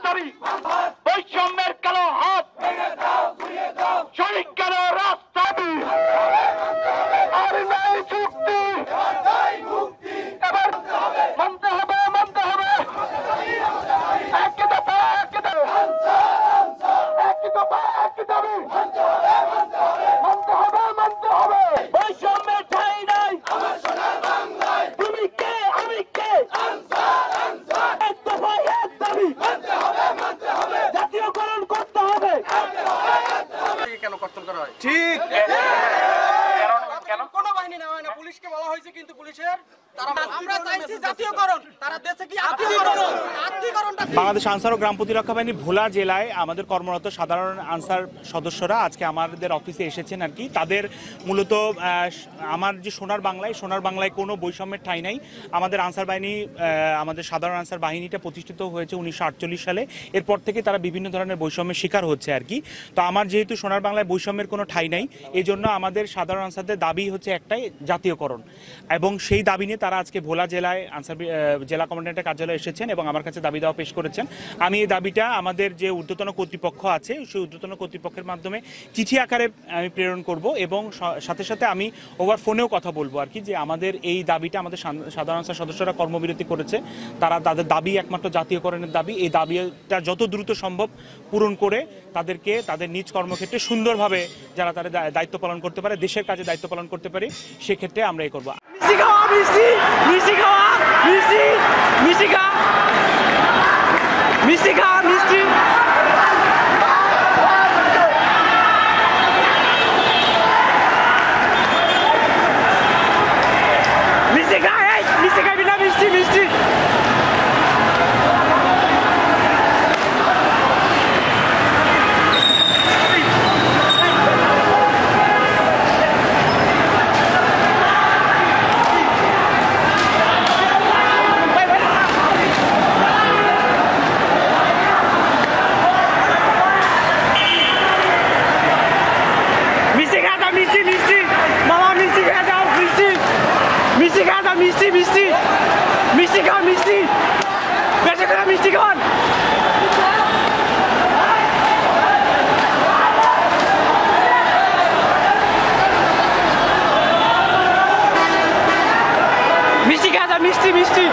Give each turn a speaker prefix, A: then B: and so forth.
A: দাবি, বৈষম্যের কালো হাত, শরিক কালো রাস্তা, আর নাই চুক্তি, এবার মানতে হবে, মানতে হবে, এক দফা, এক দফা, এক দফা, এক দাবি, মানতে হবে, মানতে হবে, বৈষম্যের ঠাঁই নাই আমার সোনার বাংলায়, তুমি কে আমি কে, এক দফা, এক দাবি, মানতে হবে, জাতীয়করণ করতে হবে, কেন কর্তন করা হয় ঠিক কেন
B: কোনো বাহিনী নেওয়া হয় না, পুলিশকে বলা হয়েছে কিন্তু পুলিশের আমরা চাইছি জাতীয়করণ, তারা দেশে কি আত্মীয়করণটা।
C: বাংলাদেশ আনসার ও গ্রাম প্রতিরক্ষা বাহিনী ভোলা জেলায় আমাদের কর্মরত সাধারণ আনসার সদস্যরা আজকে আমাদের অফিসে এসেছেন আর কি। তাদের মূলত আমার যে সোনার বাংলায় কোনো বৈষম্যের ঠাঁই নাই। আমাদের আনসার বাহিনী, আমাদের সাধারণ আনসার বাহিনীটা প্রতিষ্ঠিত হয়েছে 1948 সালে। এরপর থেকে তারা বিভিন্ন ধরনের বৈষম্যের শিকার হচ্ছে আর কি। তো আমার যেহেতু সোনার বাংলায় বৈষম্যের কোনো ঠাঁই নাই, এই জন্য আমাদের সাধারণ আনসারদের দাবি হচ্ছে একটাই, জাতীয়করণ। এবং সেই দাবি নিয়ে তারা আজকে ভোলা জেলায় আনসার জেলা কমান্ড্যান্টের কার্যালয়ে এসেছেন এবং আমার কাছে দাবি দেওয়া পেশ করেছেন। আমি এই দাবিটা আমাদের যে ঊর্ধ্বতন কর্তৃপক্ষ আছে সেই ঊর্ধ্বতন কর্তৃপক্ষের মাধ্যমে চিঠি আকারে আমি প্রেরণ করব এবং সাথে সাথে আমি ওভার ফোনেও কথা বলবো আর কি, যে আমাদের এই দাবিটা, আমাদের সাধারণ আনসার সদস্যরা কর্মবিরতি করেছে, তারা তাদের দাবি একমাত্র জাতীয়করণের দাবি, এই দাবিটা যত দ্রুত সম্ভব পূরণ করে তাদেরকে তাদের নিজ কর্মক্ষেত্রে সুন্দরভাবে যারা তাদের দায়িত্ব পালন করতে পারে, দেশের কাজে দায়িত্ব পালন করতে পারে, সেক্ষেত্রে আমরা এই করবো।
B: মিষ্টি